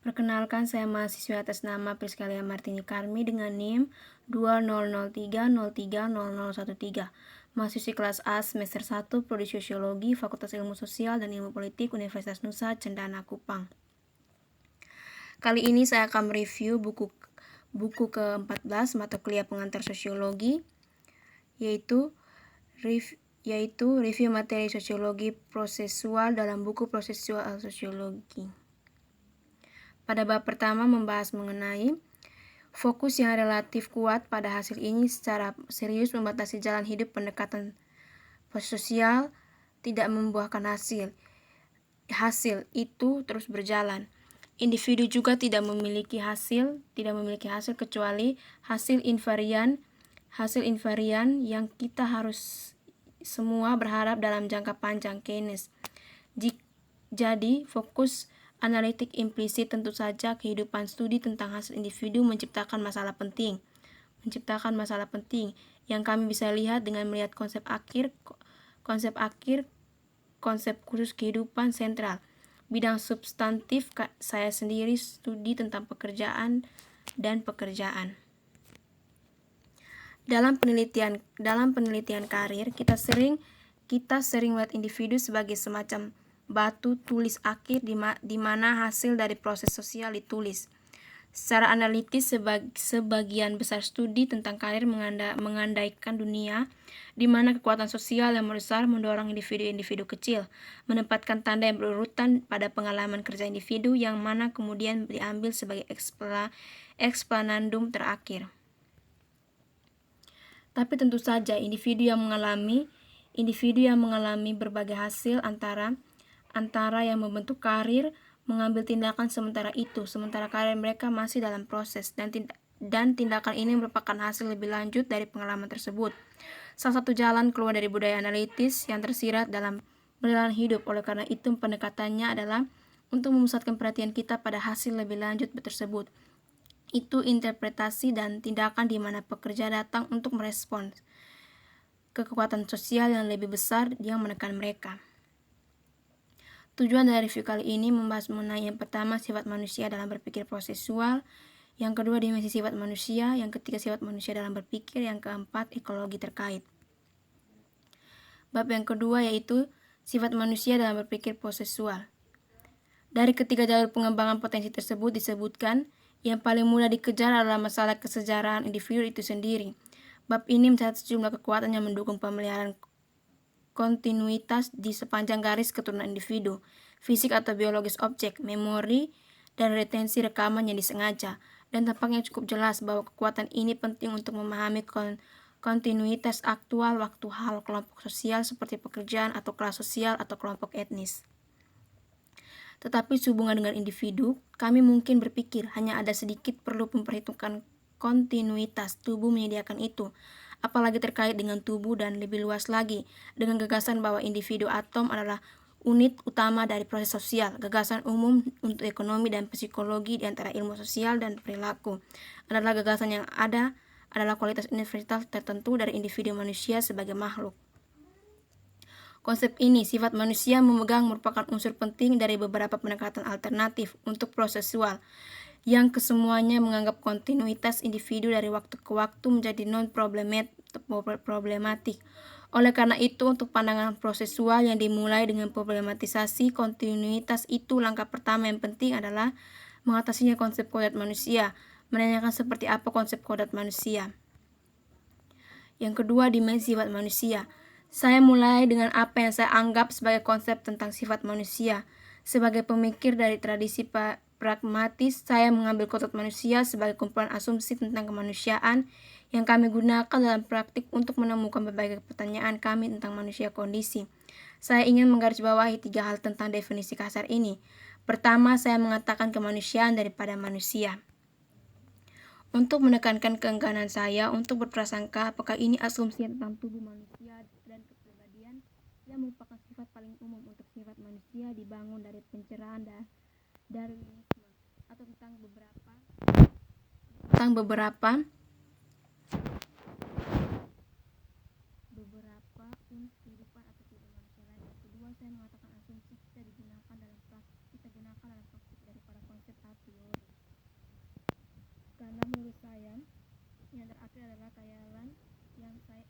Perkenalkan, saya mahasiswa atas nama Priskalia Martini Karmi dengan NIM 2003030013, mahasiswi kelas A semester 1 Prodi Sosiologi Fakultas Ilmu Sosial dan Ilmu Politik Universitas Nusa Cendana Kupang. Kali ini saya akan mereview buku ke-14 mata kuliah pengantar sosiologi, yaitu review materi sosiologi prosesual dalam buku Prosesual Sosiologi. Pada bab pertama membahas mengenai fokus yang relatif kuat pada hasil ini secara serius membatasi jalan hidup pendekatan sosial tidak membuahkan hasil. Hasil itu terus berjalan. Individu juga tidak memiliki hasil kecuali hasil invarian yang kita harus semua berharap dalam jangka panjang Keynes. Jadi fokus analitik implisit tentu saja kehidupan studi tentang hasil individu menciptakan masalah penting yang kami bisa lihat dengan melihat konsep khusus kehidupan sentral. Bidang substantif saya sendiri studi tentang pekerjaan dan pekerjaan. Dalam penelitian karir, kita sering melihat individu sebagai semacam batu tulis akhir di mana hasil dari proses sosial ditulis. Secara analitis, sebagian besar studi tentang karir mengandaikan dunia di mana kekuatan sosial yang besar mendorong individu-individu kecil menempatkan tanda yang berurutan pada pengalaman kerja individu yang mana kemudian diambil sebagai explanandum terakhir. Tapi tentu saja individu yang mengalami berbagai hasil antara yang membentuk karir mengambil tindakan sementara karir mereka masih dalam proses dan tindakan ini merupakan hasil lebih lanjut dari pengalaman tersebut. Salah satu jalan keluar dari budaya analitis yang tersirat dalam perjalanan hidup. Oleh karena itu pendekatannya adalah untuk memusatkan perhatian kita pada hasil lebih lanjut tersebut. Itu interpretasi dan tindakan di mana pekerja datang untuk merespons ke kekuatan sosial yang lebih besar yang menekan mereka. Tujuan dari review kali ini membahas mengenai yang pertama sifat manusia dalam berpikir prosesual, yang kedua dimensi sifat manusia, yang ketiga sifat manusia dalam berpikir, yang keempat ekologi terkait. Bab yang kedua yaitu sifat manusia dalam berpikir prosesual. Dari ketiga jalur pengembangan potensi tersebut disebutkan yang paling mudah dikejar adalah masalah kesejarahan individu itu sendiri. Bab ini mencatat sejumlah kekuatan yang mendukung pemeliharaan kontinuitas di sepanjang garis keturunan individu, fisik atau biologis objek, memori, dan retensi rekaman yang disengaja. Dan tampaknya cukup jelas bahwa kekuatan ini penting untuk memahami kontinuitas aktual waktu hal kelompok sosial seperti pekerjaan atau kelas sosial atau kelompok etnis. Tetapi sehubungan dengan individu, kami mungkin berpikir hanya ada sedikit perlu memperhitungkan kontinuitas tubuh menyediakan itu, apalagi terkait dengan tubuh dan lebih luas lagi dengan gagasan bahwa individu atom adalah unit utama dari proses sosial. Gagasan umum untuk ekonomi dan psikologi di antara ilmu sosial dan perilaku adalah gagasan yang adalah kualitas universal tertentu dari individu manusia sebagai makhluk. Konsep ini, sifat manusia memegang merupakan unsur penting dari beberapa pendekatan alternatif untuk prosesual yang kesemuanya menganggap kontinuitas individu dari waktu ke waktu menjadi non-problematik. Oleh karena itu, untuk pandangan prosesual yang dimulai dengan problematisasi kontinuitas itu, langkah pertama yang penting adalah mengatasinya konsep kodrat manusia, menanyakan seperti apa konsep kodrat manusia. Yang kedua, dimensi sifat manusia. Saya mulai dengan apa yang saya anggap sebagai konsep tentang sifat manusia. Sebagai pemikir dari tradisi pragmatis, saya mengambil kodrat manusia sebagai kumpulan asumsi tentang kemanusiaan yang kami gunakan dalam praktik untuk menemukan berbagai pertanyaan kami tentang manusia kondisi. Saya ingin menggarisbawahi 3 hal tentang definisi kasar ini. Pertama, saya mengatakan kemanusiaan daripada manusia. Untuk menekankan keengganan saya untuk berprasangka apakah ini asumsi tentang tubuh manusia dan kepribadian yang merupakan sifat paling umum untuk sifat manusia dibangun dari pencerahan Darwinisme atau tentang beberapa unit kehidupan atau kehidupan manusia lain. Yang kedua, saya mengatakan asumsi kita gunakan dalam praktik daripada konsep a priori. itu adalah khayalan dan saya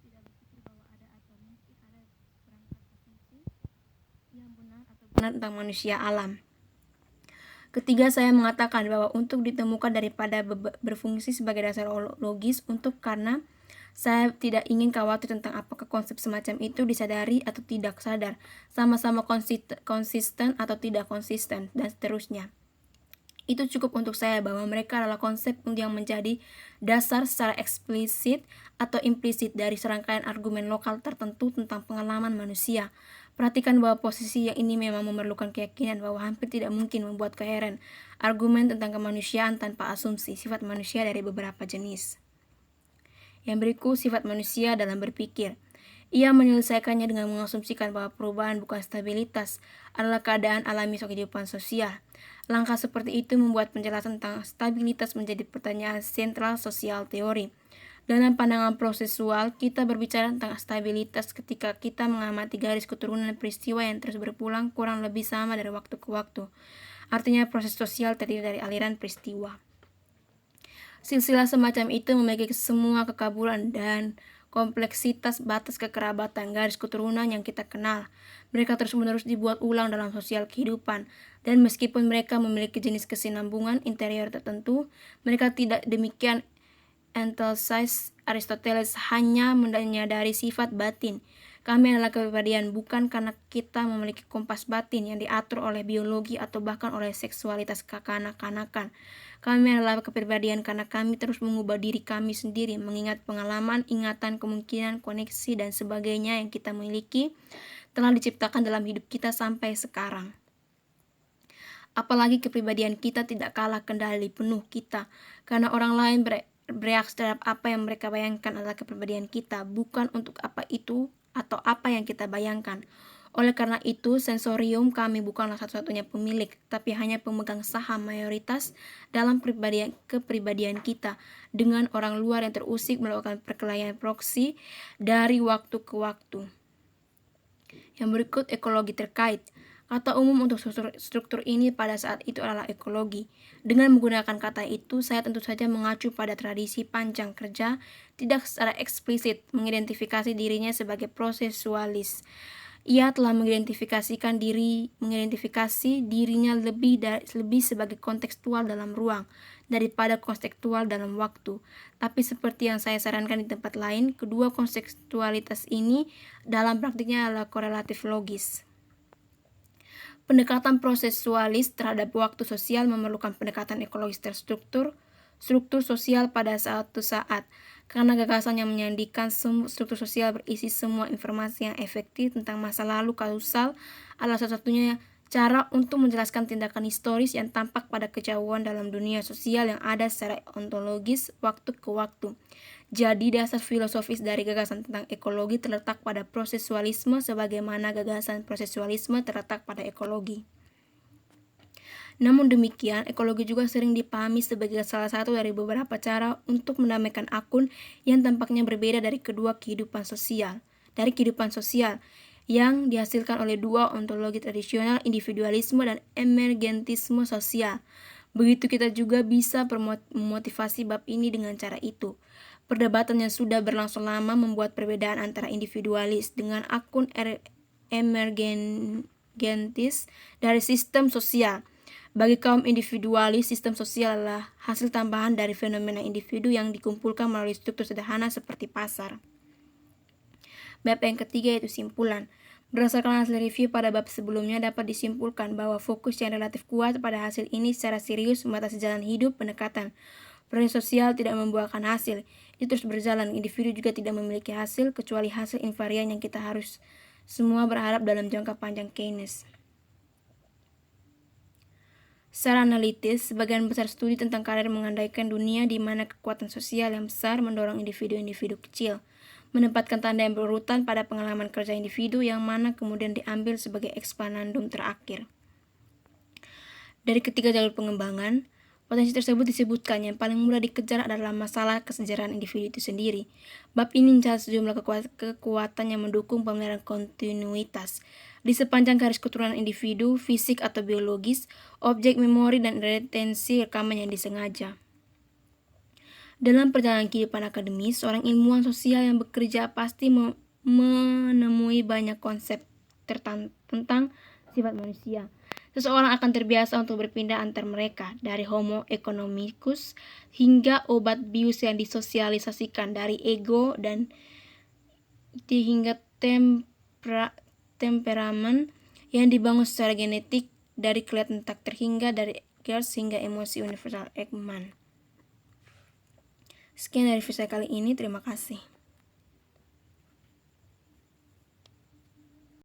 tidak berpikir bahwa ada atau mungkin ada perangkat asumsi yang benar tentang manusia alam. Ketiga, saya mengatakan bahwa untuk ditemukan daripada berfungsi sebagai dasar logis karena saya tidak ingin khawatir tentang apakah konsep semacam itu disadari atau tidak sadar, sama-sama konsisten atau tidak konsisten, dan seterusnya. Itu cukup untuk saya bahwa mereka adalah konsep yang menjadi dasar secara eksplisit atau implisit dari serangkaian argumen lokal tertentu tentang pengalaman manusia. Perhatikan bahwa posisi yang ini memang memerlukan keyakinan bahwa hampir tidak mungkin membuat koheren argumen tentang kemanusiaan tanpa asumsi sifat manusia dari beberapa jenis. Yang berikut, sifat manusia dalam berpikir. Ia menyelesaikannya dengan mengasumsikan bahwa perubahan bukan stabilitas adalah keadaan alami kehidupan sosial. Langkah seperti itu membuat penjelasan tentang stabilitas menjadi pertanyaan sentral sosial teori. Dalam pandangan prosesual, kita berbicara tentang stabilitas ketika kita mengamati garis keturunan peristiwa yang terus berpulang kurang lebih sama dari waktu ke waktu. Artinya proses sosial terdiri dari aliran peristiwa. Silsilah semacam itu memiliki semua kekaburan dan kompleksitas batas kekerabatan garis keturunan yang kita kenal. Mereka terus-menerus dibuat ulang dalam sosial kehidupan, dan meskipun mereka memiliki jenis kesinambungan interior tertentu, mereka tidak demikian enthesize. Aristoteles hanya menyadari sifat batin. Kami adalah kepribadian bukan karena kita memiliki kompas batin yang diatur oleh biologi atau bahkan oleh seksualitas kekanak-kanakan. Kami adalah kepribadian karena kami terus mengubah diri kami sendiri, mengingat pengalaman, ingatan, kemungkinan, koneksi, dan sebagainya yang kita miliki telah diciptakan dalam hidup kita sampai sekarang. Apalagi kepribadian kita tidak kalah kendali penuh kita, karena orang lain bereaksi terhadap apa yang mereka bayangkan adalah kepribadian kita, bukan untuk apa itu atau apa yang kita bayangkan. Oleh karena itu, sensorium kami bukanlah satu-satunya pemilik, tapi hanya pemegang saham mayoritas dalam kepribadian kita, dengan orang luar yang terusik melakukan perkelahian proksi dari waktu ke waktu. Yang berikut ekologi terkait. Kata umum untuk struktur ini pada saat itu adalah ekologi. Dengan menggunakan kata itu, saya tentu saja mengacu pada tradisi panjang kerja, tidak secara eksplisit mengidentifikasi dirinya sebagai prosesualis. Ia telah mengidentifikasi dirinya lebih sebagai kontekstual dalam ruang daripada kontekstual dalam waktu. Tapi seperti yang saya sarankan di tempat lain, kedua kontekstualitas ini dalam praktiknya adalah korelatif logis. Pendekatan prosesualis terhadap waktu sosial memerlukan pendekatan ekologis terstruktur, struktur sosial pada suatu saat, karena gagasan yang menyandikan struktur sosial berisi semua informasi yang efektif tentang masa lalu kausal adalah satu-satunya cara untuk menjelaskan tindakan historis yang tampak pada kejauhan dalam dunia sosial yang ada secara ontologis waktu ke waktu. Jadi dasar filosofis dari gagasan tentang ekologi terletak pada prosesualisme sebagaimana gagasan prosesualisme terletak pada ekologi. Namun demikian, ekologi juga sering dipahami sebagai salah satu dari beberapa cara untuk mendamaikan akun yang tampaknya berbeda dari kehidupan sosial yang dihasilkan oleh dua ontologi tradisional, individualisme dan emergentisme sosial. Begitu kita juga bisa memotivasi bab ini dengan cara itu. Perdebatan yang sudah berlangsung lama membuat perbedaan antara individualis dengan akun emergentis dari sistem sosial. Bagi kaum individualis, sistem sosial adalah hasil tambahan dari fenomena individu yang dikumpulkan melalui struktur sederhana seperti pasar. Bab yang ketiga yaitu simpulan. Berdasarkan hasil review pada bab sebelumnya dapat disimpulkan bahwa fokus yang relatif kuat pada hasil ini secara serius membatasi jalan hidup pendekatan. Proses sosial tidak membuahkan hasil, itu terus berjalan. Individu juga tidak memiliki hasil, kecuali hasil invarian yang kita harus semua berharap dalam jangka panjang Keynes. Secara analitis, sebagian besar studi tentang karir mengandaikan dunia di mana kekuatan sosial yang besar mendorong individu-individu kecil, menempatkan tanda yang berurutan pada pengalaman kerja individu yang mana kemudian diambil sebagai eksplanandum terakhir. Dari ketiga jalur pengembangan, potensi tersebut disebutkan yang paling mudah dikejar adalah masalah kesejahteraan individu itu sendiri. Bab ini mencatat sejumlah kekuatan yang mendukung pemeliharaan kontinuitas di sepanjang garis keturunan individu, fisik atau biologis, objek memori dan retensi rekaman yang disengaja. Dalam perjalanan kehidupan akademis, seorang ilmuwan sosial yang bekerja pasti menemui banyak konsep tentang sifat manusia. Seseorang akan terbiasa untuk berpindah antar mereka, dari homo economicus hingga obat bius yang disosialisasikan, dari ego dan hingga temperamen yang dibangun secara genetik, dari kelihatan tak terhingga, dari Geertz hingga emosi universal Ekman. Sekian dari video saya kali ini, terima kasih.